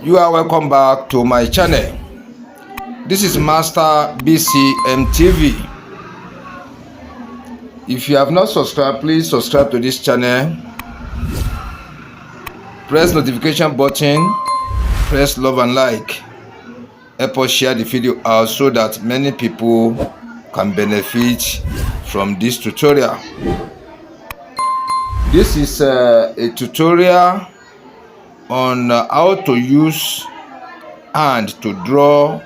You are welcome back to my channel. This is Master BCM TV. If you have not subscribed, please subscribe to this channel. Press notification button, press love and like. Help us share the video out so that many people can benefit from this tutorial. This is a tutorial on how to use hand to draw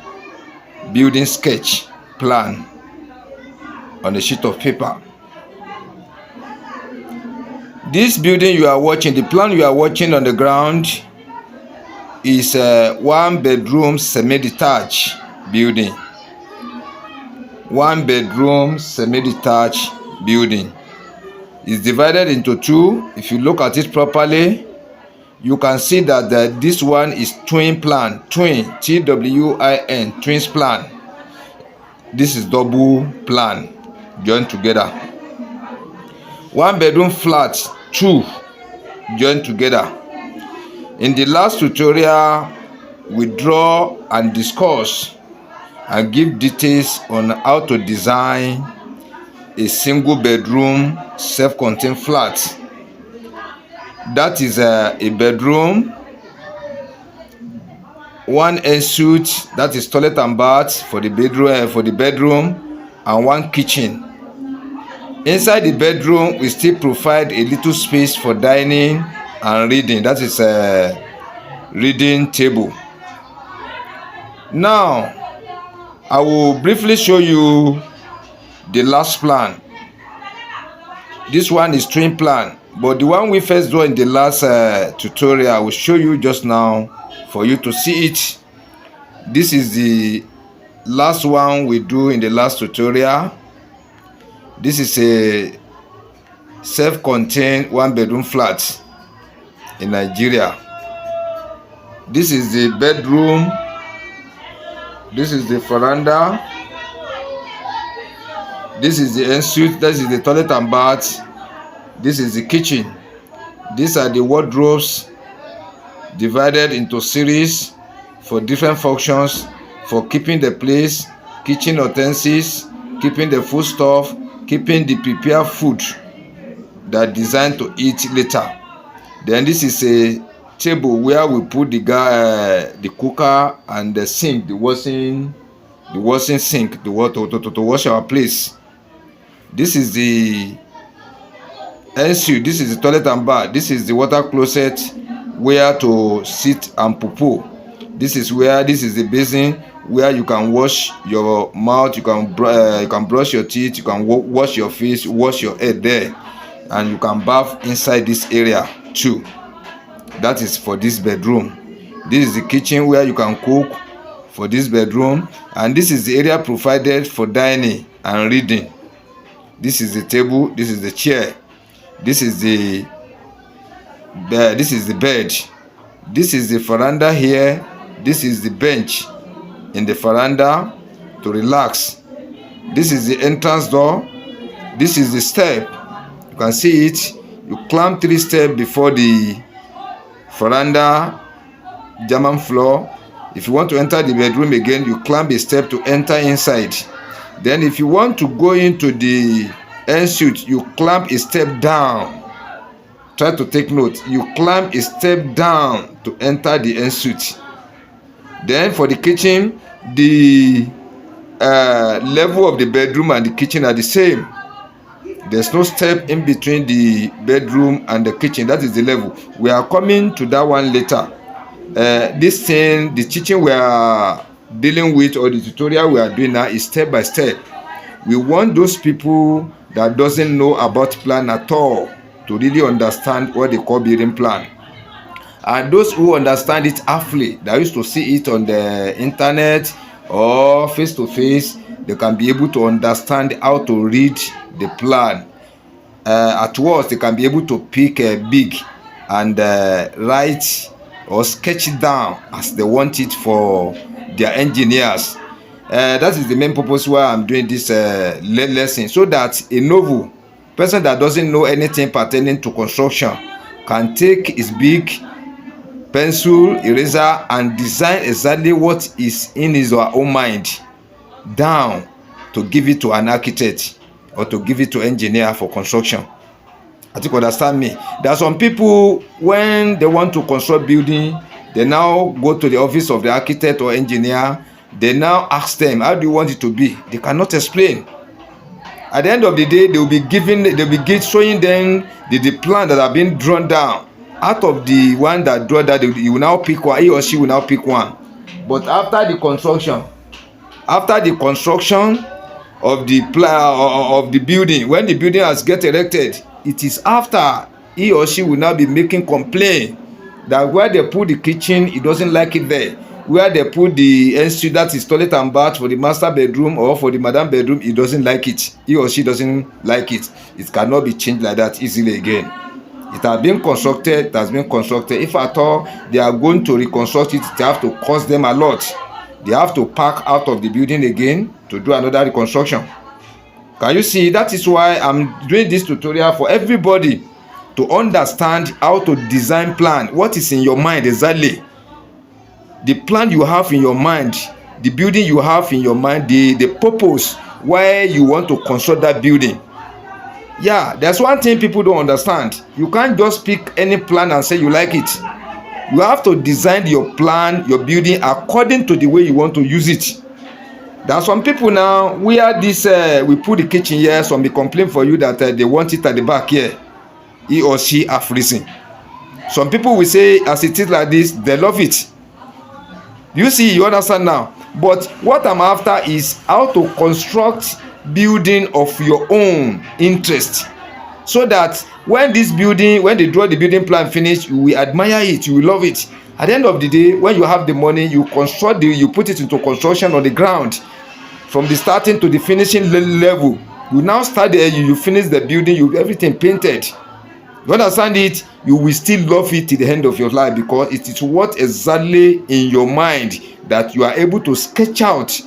building sketch plan on a sheet of paper. This building you are watching, the plan you are watching on the ground, is a 1-bedroom semi-detached building. 1-bedroom semi-detached building is divided into two. If you look at it properly, you can see that this one is twin plan, twin, T-W-I-N, twins plan. This is double plan, joined together. 1-bedroom flat, 2, joined together. In the last tutorial, we draw and discuss and give details on how to design a single bedroom self-contained flat. That is a bedroom, 1 ensuite, that is toilet and bath for the bedroom, and 1 kitchen. Inside the bedroom, we still provide a little space for dining and reading. That is a reading table. Now, I will briefly show you the last plan. This one is twin plan, but the one we first draw in the last tutorial, I will show you just now for you to see it. This is the last one we do in the last tutorial. This is a self-contained 1-bedroom flat in Nigeria. This is the bedroom. This is the veranda. This is the ensuite. This is the toilet and bath. This is the kitchen. These are the wardrobes divided into series for different functions, for keeping the place, kitchen utensils, keeping the food stuff, keeping the prepared food that designed to eat later. Then this is a table where we put the cooker and the sink, the washing sink, to wash our place. This is the ensuite. This is the toilet and bath. This is the water closet where to sit and poo. This is the basin where you can wash your mouth, you can brush your teeth, you can wash your face, wash your head there, and you can bath inside this area too. That is for this bedroom. This is the kitchen where you can cook for this bedroom, and this is the area provided for dining and reading. This is the table, this is the chair, this is the bed, this is the veranda here, this is the bench in the veranda to relax. This is the entrance door, this is the step. You can see it. You climb 3 steps before the veranda German floor. If you want to enter the bedroom again, you climb a step to enter inside. Then if you want to go into the ensuite, you climb a step down. Try to take note. You climb a step down to enter the ensuite. Then for the kitchen, the level of the bedroom and the kitchen are the same. There's no step in between the bedroom and the kitchen. That is the level. We are coming to that one later. This thing, the teaching we are dealing with, or the tutorial we are doing now, is step by step. We want those people that doesn't know about plan at all to really understand what they call building plan. And those who understand it halfway, that used to see it on the internet or face to face, they can be able to understand how to read the plan. At worst, they can be able to pick a big and write or sketch it down as they want it for their engineers. That is the main purpose why I'm doing this lesson, so that a novel person that doesn't know anything pertaining to construction can take his big pencil, eraser, and design exactly what is in his or her own mind down to give it to an architect or to give it to engineer for construction. I think you understand me. There are some people, when they want to construct building, they now go to the office of the architect or engineer. They now ask them, how do you want it to be? They cannot explain. At the end of the day, they will be showing them the plan that have been drawn down. Out of the one that draw that, you will now pick one. He or she will now pick one. But after the construction of the plan of the building, when the building has get erected, it is after he or she will now be making complaint that where they put the kitchen, he doesn't like it there. Where they put the ensuite, that is toilet and bath, for the master bedroom or for the madam bedroom, he doesn't like it. He or she doesn't like it. It cannot be changed like that easily again. It has been constructed. If at all they are going to reconstruct it, they have to cost them a lot. They have to pack out of the building again to do another reconstruction. Can you see? That is why I'm doing this tutorial for everybody to understand how to design plan. What is in your mind exactly? The plan you have in your mind, the building you have in your mind, the purpose why you want to construct that building. Yeah, there's one thing people don't understand. You can't just pick any plan and say you like it. You have to design your plan, your building, according to the way you want to use it. There are some people now, we put the kitchen here, some be complain for you that they want it at the back here. He or she are freezing. Some people will say, as it is like this, they love it. You see, you understand now. But what I'm after is how to construct building of your own interest, so that when they draw the building plan finish, you will admire it, you will love it. At the end of the day, when you have the money, you put it into construction on the ground, from the starting to the finishing level. You now start there, you finish the building, everything painted. You understand it? You will still love it till the end of your life, because it is what exactly in your mind that you are able to sketch out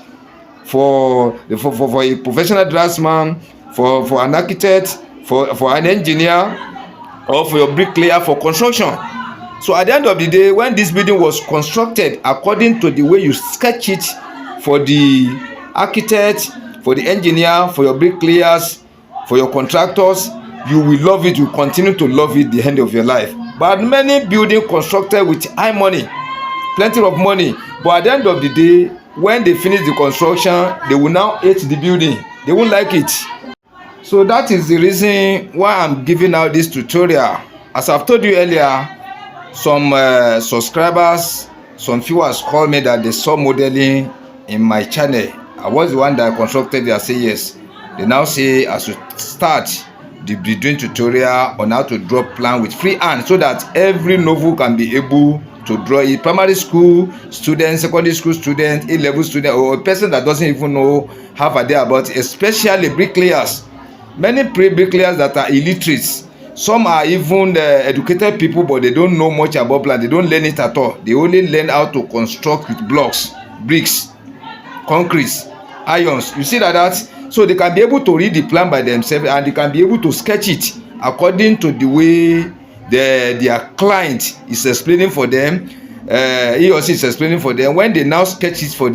for a professional draftsman, for an architect, for an engineer, or for your bricklayer for construction. So at the end of the day, when this building was constructed according to the way you sketch it for the architect, for the engineer, for your bricklayers, for your contractors, you will love it. You continue to love it the end of your life. But many buildings constructed with high money, plenty of money, but at the end of the day, when they finish the construction, they will now hate the building. They won't like it. So that is the reason why I'm giving out this tutorial. As I've told you earlier, some subscribers, some viewers called me that they saw modeling in my channel. I was the one that constructed it. I say yes. They now say I should start the doing tutorial on how to draw plan with free hand, so that every novel can be able to draw it. Primary school student, secondary school student, A-level student, or a person that doesn't even know half a day about it, especially bricklayers. Many bricklayers that are illiterate. Some are even educated people, but they don't know much about plan. They don't learn it at all. They only learn how to construct with blocks, bricks, concrete, irons. You see that? So they can be able to read the plan by themselves, and they can be able to sketch it according to the way their client is explaining for them. He or she is explaining for them. When they now sketch it for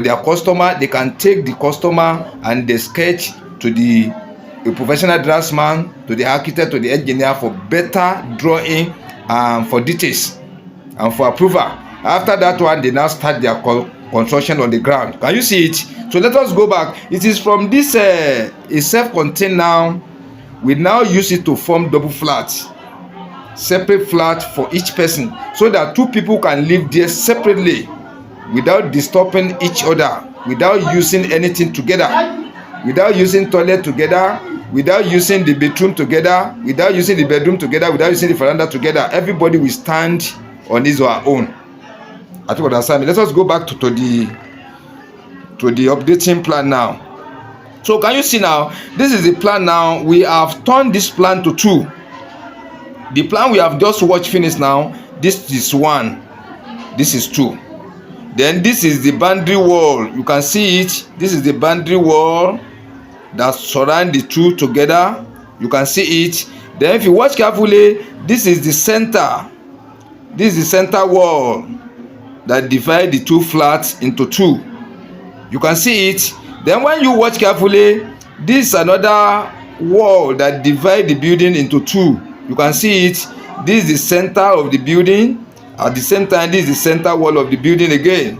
their customer, they can take the customer and they sketch to the professional draftsman, to the architect, to the engineer for better drawing and for details and for approval. After that one, they now start their construction on the ground. Can you see it? So let us go back. It is from this a self-contained now. We now use it to form double flat, separate flat for each person, so that two people can live there separately without disturbing each other, without using anything together, without using toilet together, without using the bedroom together, without using the bedroom together, without using the veranda together. Everybody will stand on his or her own. I think what understand me. Let us go back to the updating plan now. So can you see now? This is the plan now. We have turned this plan to two. The plan we have just watched finish now. This is one. This is two. Then this is the boundary wall. You can see it. This is the boundary wall that surround the two together. You can see it. Then if you watch carefully, this is the center. This is the center wall that divide the two flats into two. You can see it. Then when you watch carefully, this is another wall that divide the building into two. You can see it. This is the center of the building. At the same time, this is the center wall of the building again.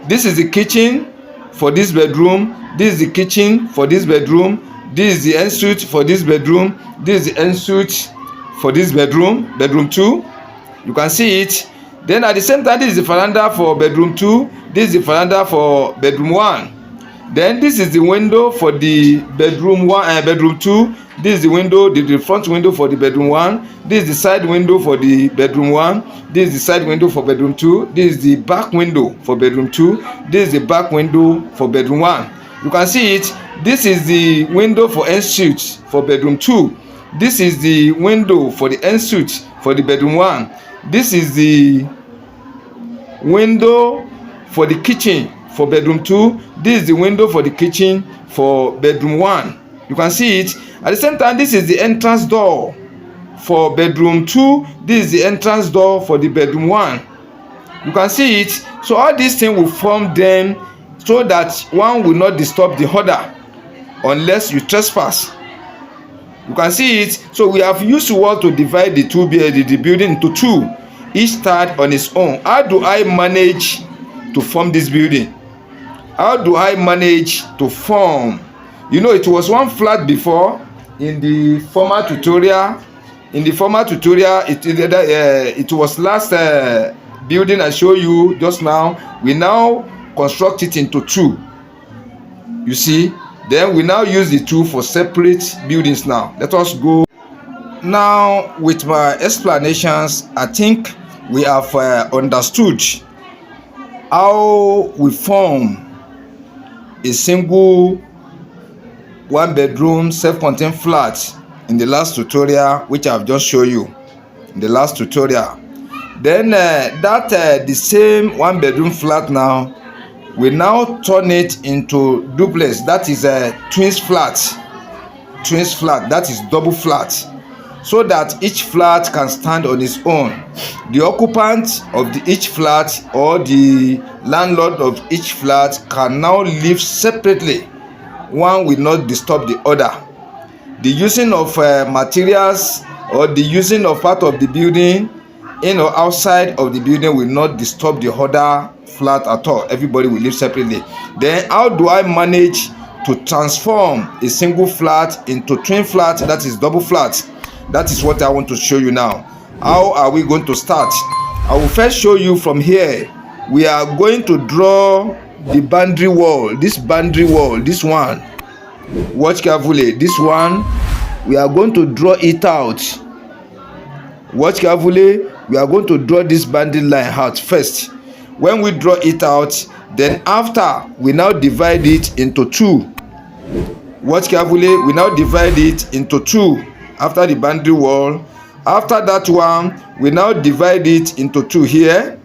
This is the kitchen for this bedroom. This is the kitchen for this bedroom. This is the ensuite for this bedroom. This is the ensuite for this bedroom, bedroom 2. You can see it. Then at the same time, this is the veranda for bedroom 2. This is the veranda for bedroom 1. Then this is the window for the bedroom 1 bedroom 2. This is the window, the front window for the bedroom 1. This is the side window for the bedroom 1. This is the side window for bedroom 2. This is the back window for bedroom 2. This is the back window for bedroom 1. You can see it. This is the window for ensuite for bedroom 2. This is the window for the ensuite for the bedroom 1. This is the window for the kitchen for bedroom 2. This is the window for the kitchen for bedroom 1. You can see it. At the same time, this is the entrance door for bedroom 2. This is the entrance door for the bedroom 1. You can see it. So all these things will form them so that one will not disturb the other unless you trespass. You can see it. So we have used wall to divide the building into two, each stand on its own. How do I manage to form this building? How do I manage to form? You know, it was one flat before in the former tutorial. In the former tutorial, it was last building I show you just now. We now construct it into two. You see, then we now use the two for separate buildings. Now let us go. Now with my explanations, I think we have understood how we form a single one bedroom self-contained flat in the last tutorial, which I've just shown you in the last tutorial. Then the same one bedroom flat now, we now turn it into duplex. That is a twins flat. Twins flat, that is double flat, so that each flat can stand on its own. The occupant of each flat or the landlord of each flat can now live separately. One will not disturb the other. The using of materials or the using of part of the building in or outside of the building will not disturb the other flat at all. Everybody will live separately. Then how do I manage to transform a single flat into twin flat, that is double flat? That is what I want to show you now. How are we going to start? I will first show you from here. We are going to draw the boundary wall. This boundary wall, this one, watch carefully. This one, we are going to draw it out. Watch carefully. We are going to draw this boundary line out first. When we draw it out, then after we now divide it into two. Watch carefully. We now divide it into two after the boundary wall. After that one, we now divide it into two here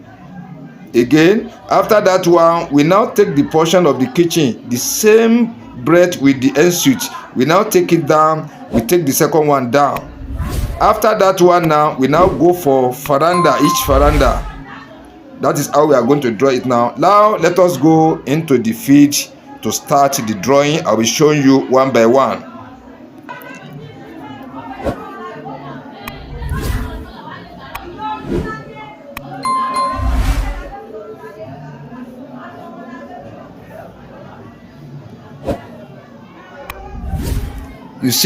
again. After that one, we now take the portion of the kitchen, the same breadth with the ensuite. We now take it down. We take the second one down. After that one, now we now go for veranda, each veranda. That is how we are going to draw it now. Now let us go into the field to start the drawing. I will show you one by one. You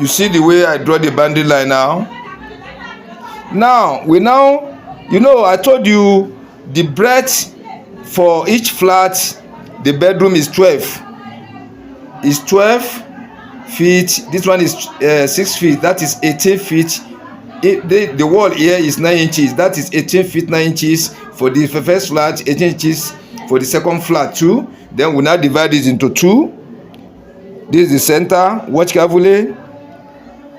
see the way I draw the boundary line now. Now you know, I told you the breadth for each flat, the bedroom is 12. Is 12 feet. This one is 6 feet. That is 18 feet. The wall here is 9 inches. That is 18 feet 9 inches for the first flat, 18 inches for the second flat too. Then we now divide it into two. This is the center. Watch carefully.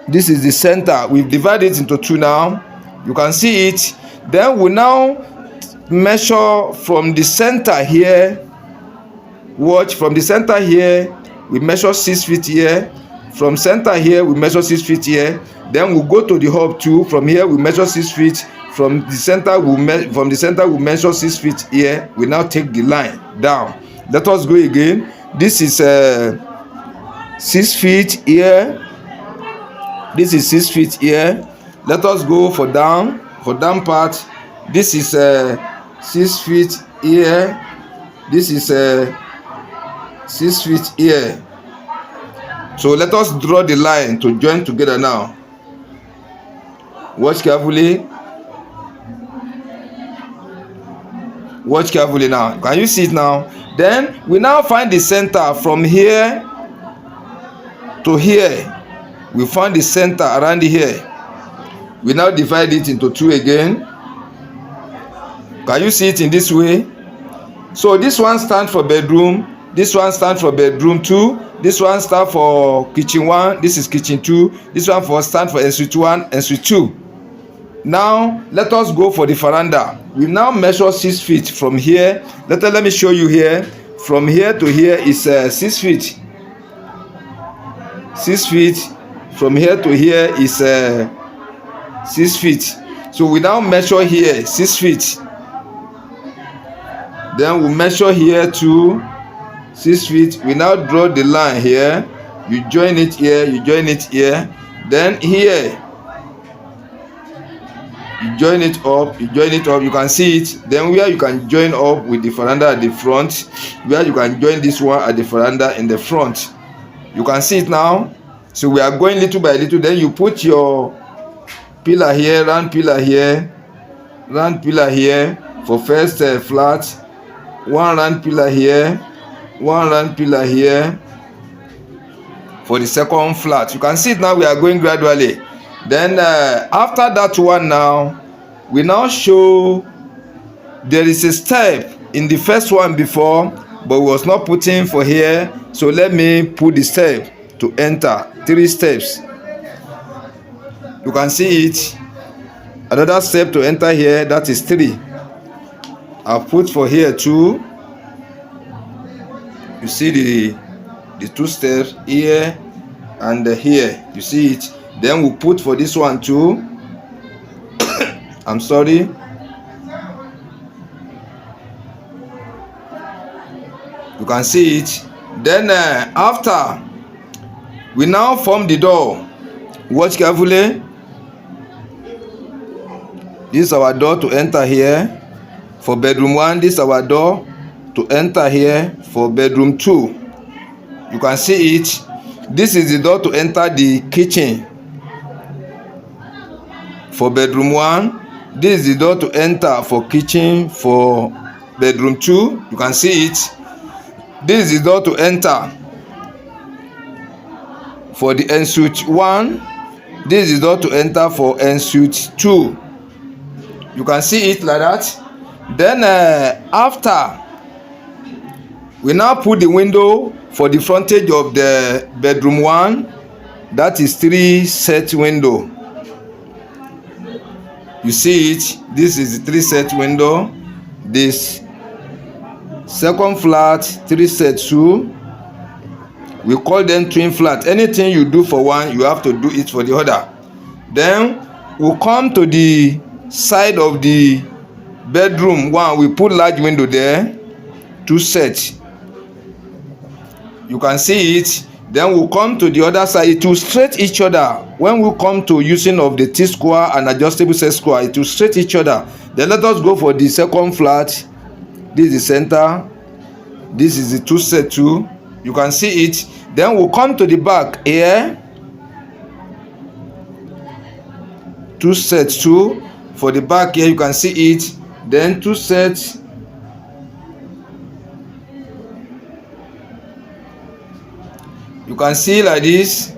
This is the center. We've divided it into two now. You can see it. Then we now measure from the center here. Watch, from the center here we measure 6 feet here. From center here we measure 6 feet here. Then we'll go to the hub too. From here we measure 6 feet. From the center we measure 6 feet here. We now take the line down. Let us go again. This is 6 feet here. This is 6 feet here. Let us go for down part. This is 6 feet here. This is 6 feet here. So let us draw the line to join together now. Watch carefully. Watch carefully now. Can you see it now? Then we now find the center from here to here. We find the center around here. We now divide it into two again. Can you see it in this way? So this one stands for bedroom. This one stands for bedroom 2. This one stands for kitchen 1. This is kitchen 2. This one stands for ensuite 1, ensuite 2. Now let us go for the veranda. We now measure 6 feet from here. Let me show you here. From here to here is 6 feet. 6 feet. From here to here is 6 feet. So we now measure here 6 feet. Then we measure here to 6 feet. We now draw the line here. You join it here. You join it here. Then here you join it up. You join it up. You can see it. Then where you can join up with the veranda at the front, where you can join this one at the veranda in the front. You can see it now. So we are going little by little. Then you put your pillar here, round pillar here, round pillar here for first flat. One round pillar here, one round pillar here for the second flat. You can see it now. We are going gradually. Then after that one now, we now show there is a step in the first one before, but was not put in for here. So let me put the step to enter. 3 steps. You can see it. Another step to enter here, that is 3. I'll put for here 2. You see the 2 steps here and here. You see it. Then we'll put for this one too. I'm sorry. You can see it. Then after, we now form the door. Watch carefully. This is our door to enter here for bedroom 1. This is our door to enter here for bedroom 2. You can see it. This is the door to enter the kitchen for bedroom 1. This is the door to enter for kitchen for bedroom 2. You can see it. This is the door to enter for the ensuite 1. This is the door to enter for ensuite 2. You can see it like that. Then after, we now put the window for the frontage of the bedroom 1. That is 3 set window. You see it. This is the 3 set window. This second flat, 3 set 2. We call them twin flat. Anything you do for one, you have to do it for the other. Then we'll come to the side of the bedroom 1. We put large window there, 2 sets. You can see it. Then we'll come to the other side. It will straight each other. When we come to using of the T-square and adjustable set square, it will straight each other. Then let us go for the second flat. This is the center. This is the 2 set 2. You can see it. Then we'll come to the back here. 2 sets 2. For the back here, you can see it. Then 2 sets. You can see like this.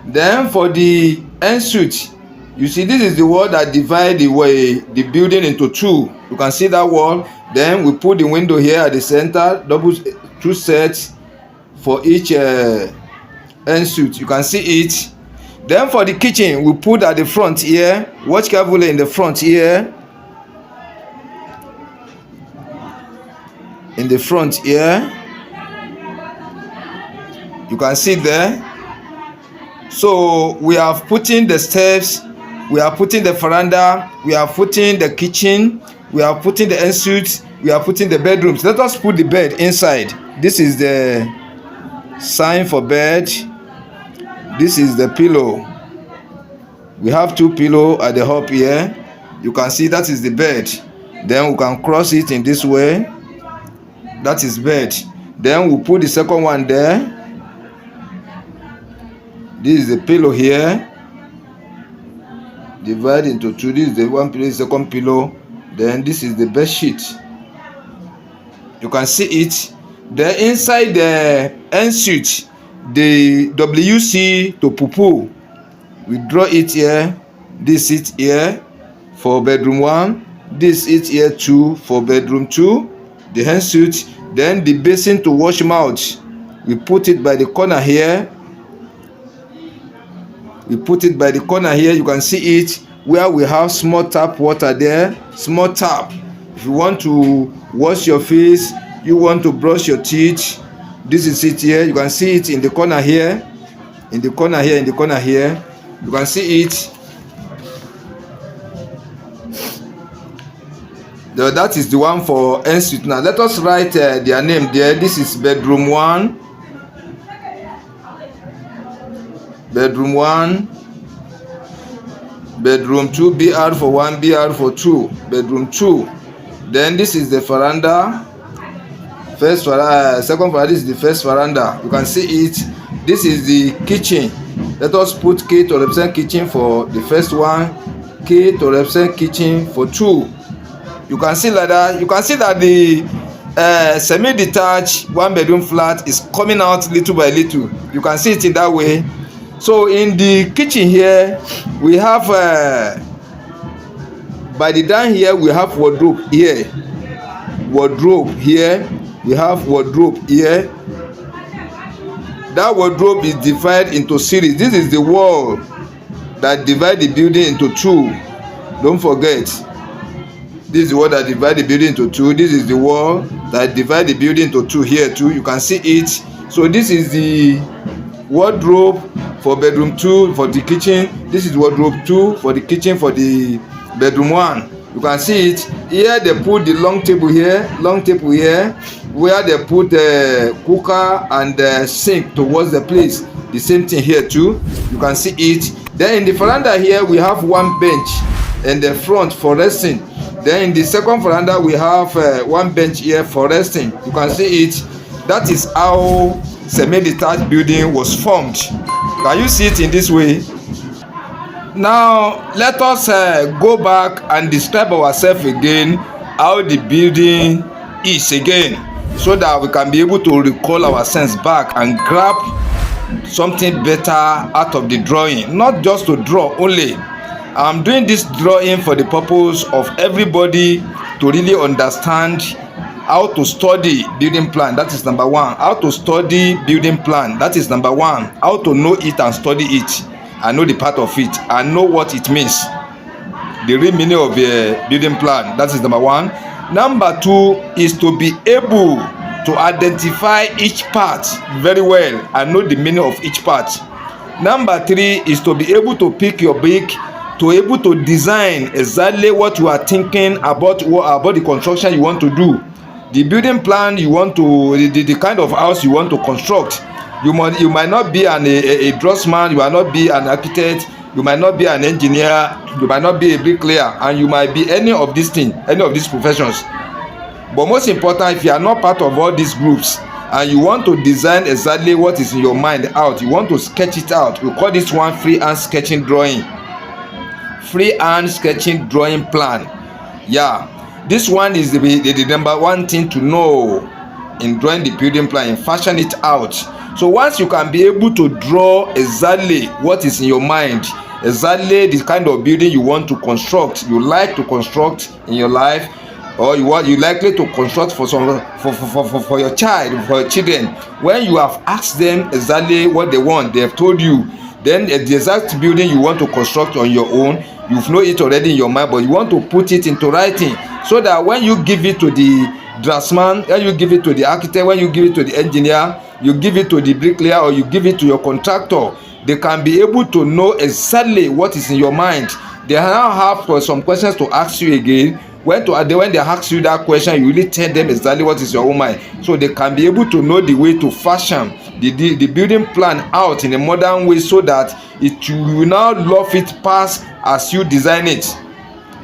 Then for the ensuite, you see this is the wall that divide the building into 2. You can see that wall. Then we put the window here at the center, double 2 sets for each ensuite. You can see it. Then for the kitchen, we put at the front here. Watch carefully in the front here. In the front here, you can see there. So we have put in the steps, we are putting the veranda, we are putting the kitchen, we are putting the ensuite, we are putting the bedrooms. Let us put the bed inside. This is the sign for bed. This is the pillow. We have two pillows at the top here. You can see that is the bed. Then we can cross it in this way. That is bed. Then we put the second one there. This is the pillow here. Divide into two. This is the one pillow, second pillow. Then this is the bed sheet. You can see it. Then inside the ensuite, the WC to poo. We draw it here. This it here for bedroom 1. This it here 2 for bedroom 2. The ensuite. Then the basin to wash mouth. We put it by the corner here. We put it by the corner here. You can see it where we have small tap water there. Small tap. If you want to wash your face, you want to brush your teeth, this is it here. You can see it in the corner here. In the corner here. In the corner here. You can see it. That is the one for ensuite. Now let us write their name there. This is bedroom 1. Bedroom 1. Bedroom 2. BR for 1. BR for 2. Bedroom 2. Then this is the veranda. First veranda. Second veranda. This is the first veranda. You can see it. This is the kitchen. Let us put K to represent kitchen for the first one, K to represent kitchen for 2. You can see like that. You can see that the semi-detached 1-bedroom flat is coming out little by little. You can see it in that way. So in the kitchen here, we have by the down here we have wardrobe here. Wardrobe here. We have wardrobe here. That wardrobe is divided into series. This is the wall that divide the building into 2. Don't forget. This is the wall that divide the building into 2. This is the wall that divide the building into 2 here too. You can see it. So this is the wardrobe for bedroom 2 for the kitchen. This is wardrobe 2 for the kitchen for the bedroom 1. You can see it. Here they put the long table here, where they put the cooker and the sink towards the place. The same thing here too. You can see it. Then in the veranda here we have one bench in the front for resting. Then in the second veranda we have one bench here for resting. You can see it. That is how semi-detached building was formed. Can you see it in this way? Now let us go back and describe ourselves again, how the building is again, so that we can be able to recall our sense back and grab something better out of the drawing. Not just to draw only. I'm doing this drawing for the purpose of everybody to really understand how to study building plan. That is number 1. How to study building plan. That is number 1. How to know it and study it. I know the part of it. I know what it means. The real meaning of a building plan. That is number 1. Number 2 is to be able to identify each part very well and know the meaning of each part. Number 3 is to be able to pick your brick, to able to design exactly what you are thinking about the construction you want to do. The building plan you want to, the kind of house you want to construct. You might not be a draftsman, you might not be an architect, you might not be an engineer, you might not be a bricklayer, and you might be any of these things, any of these professions. But most important, if you are not part of all these groups and you want to design exactly what is in your mind out, you want to sketch it out, we call this one freehand sketching drawing. Freehand sketching drawing plan. Yeah, this one is the number 1 thing to know in drawing the building plan, and fashion it out. So once you can be able to draw exactly what is in your mind, exactly the kind of building you want to construct, you like to construct in your life, or you likely to construct for your child, for your children. When you have asked them exactly what they want, they have told you, then the exact building you want to construct on your own, you know it already in your mind, but you want to put it into writing, so that when you give it to the draftsman, when you give it to the architect, when you give it to the engineer, you give it to the bricklayer, or you give it to your contractor, they can be able to know exactly what is in your mind. They now have some questions to ask you again. When they ask you that question, you really tell them exactly what is your own mind, so they can be able to know the way to fashion the building plan out in a modern way, so that you will now love it past as you design it.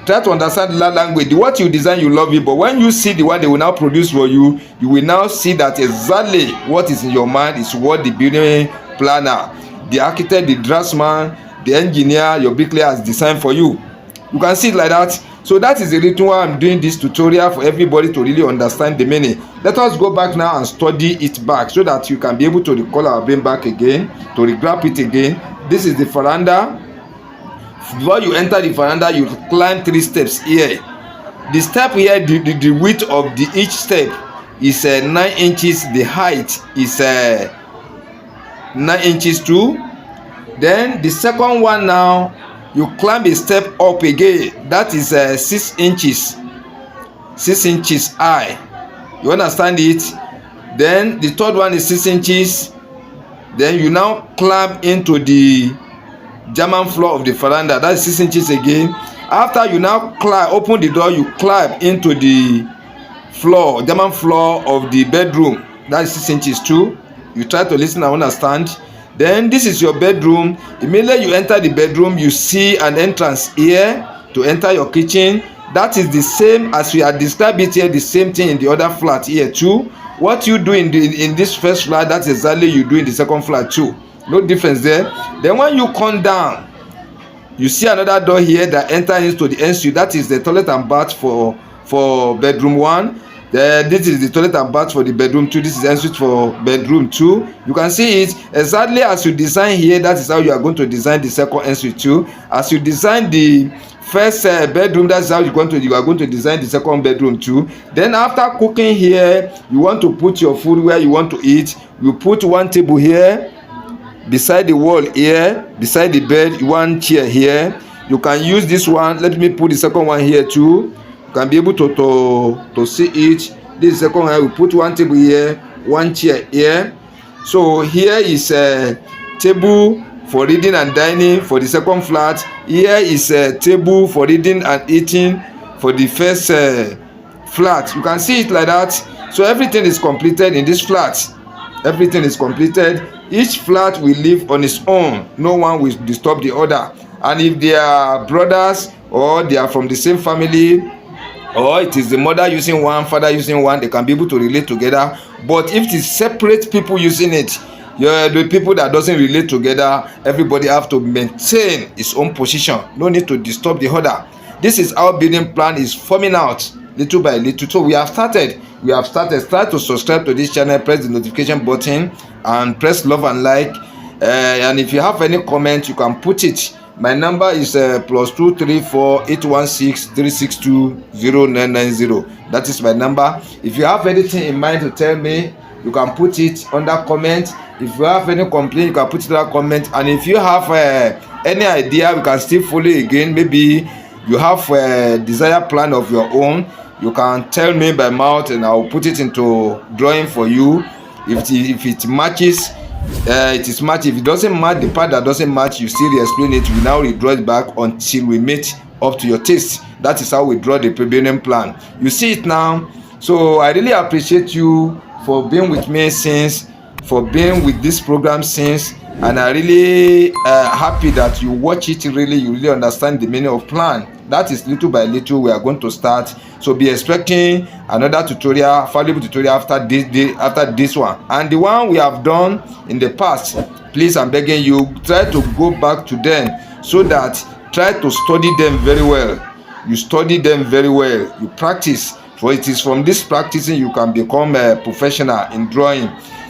Try to understand that language. What you design, you love it, but when you see the one they will now produce for you, you will now see that exactly what is in your mind is what the building planner, the architect, the draftsman, the engineer, your bricklayer has designed for you. You can see it like that. So that is the reason why I'm doing this tutorial, for everybody to really understand the meaning. Let us go back now and study it back, so that you can be able to recall our brain back again, to regrab it again. This is the veranda. Before you enter the veranda, you climb 3 steps here. The step here, the width of each step is 9 inches. The height is 9 inches too. Then the second one, now you climb a step up again. That is 6 inches. 6 inches high. You understand it? Then the third one is 6 inches. Then you now climb into the German floor of the veranda. That is 6 inches again. After you now open the door, you climb into the floor, German floor of the bedroom. That is 6 inches too. You try to listen and understand. Then this is your bedroom. Immediately you enter the bedroom, you see an entrance here to enter your kitchen. That is the same as we had described it here, the same thing in the other flat here too. What you do in this first flat, that's exactly you do in the second flat too. No difference there. Then when you come down, you see another door here that enter into the ensuite. That is the toilet and bath for bedroom 1. This is the toilet and bath for the bedroom 2. This is ensuite for bedroom 2. You can see it exactly as you design here. That is how you are going to design the second ensuite too. As you design the first bedroom, that's how you are going to design the second bedroom too. Then after cooking here, you want to put your food where you want to eat. You put one table here beside the wall here, beside the bed, one chair here. You can use this one. Let me put the second one here too. You can be able to see it. This second one, we put one table here, one chair here. So here is a table for reading and dining for the second flat. Here is a table for reading and eating for the first flat. You can see it like that. So everything is completed in this flat. Everything is completed. Each flat will live on its own. No one will disturb the other. And if they are brothers, or they are from the same family, or it is the mother using one, father using one, they can be able to relate together. But if it is separate people using it, the people that doesn't relate together, everybody have to maintain its own position. No need to disturb the other. This is how building plan is forming out little by little. So we have started. Start to subscribe to this channel, press the notification button, and press love and like. And if you have any comment, you can put it. My number is +234 816 362 0990. That is my number. If you have anything in mind to tell me, you can put it under comment. If you have any complaint, you can put it under comment. And if you have any idea, we can still follow again. Maybe you have a desired plan of your own, you can tell me by mouth and I'll put it into drawing for you. If it matches, it is match. If it doesn't match, the part that doesn't match, you still explain it. We now redraw it back until we meet up to your taste. That is how we draw the building plan. You see it now. So I really appreciate you for being with me since, for being with this program since, and I really happy that you watch it. You really understand the meaning of plan. That is little by little we are going to start. So be expecting another tutorial, valuable tutorial after this one, and the one we have done in the past. Please, I'm begging you, try to go back to them, so that try to study them very well. You study them very well. You practice, for it is from this practicing you can become a professional in drawing.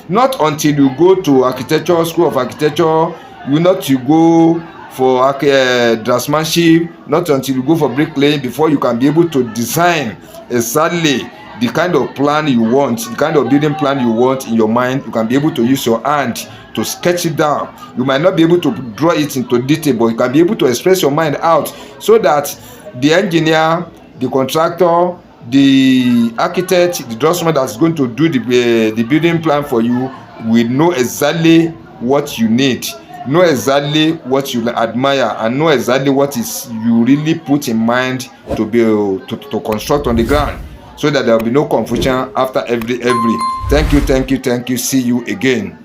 Not until you go to architecture, school of architecture, you go for draftsmanship, not until you go for bricklaying before you can be able to design exactly the kind of plan you want, the kind of building plan you want in your mind, you can be able to use your hand to sketch it down. You might not be able to draw it into detail, but you can be able to express your mind out, so that the engineer, the contractor, the architect, the draftsman that's going to do the building plan for you will know exactly what you need, know exactly what you admire, and know exactly what is you really put in mind to be to construct on the ground, so that there will be no confusion after every. Thank you. See you again.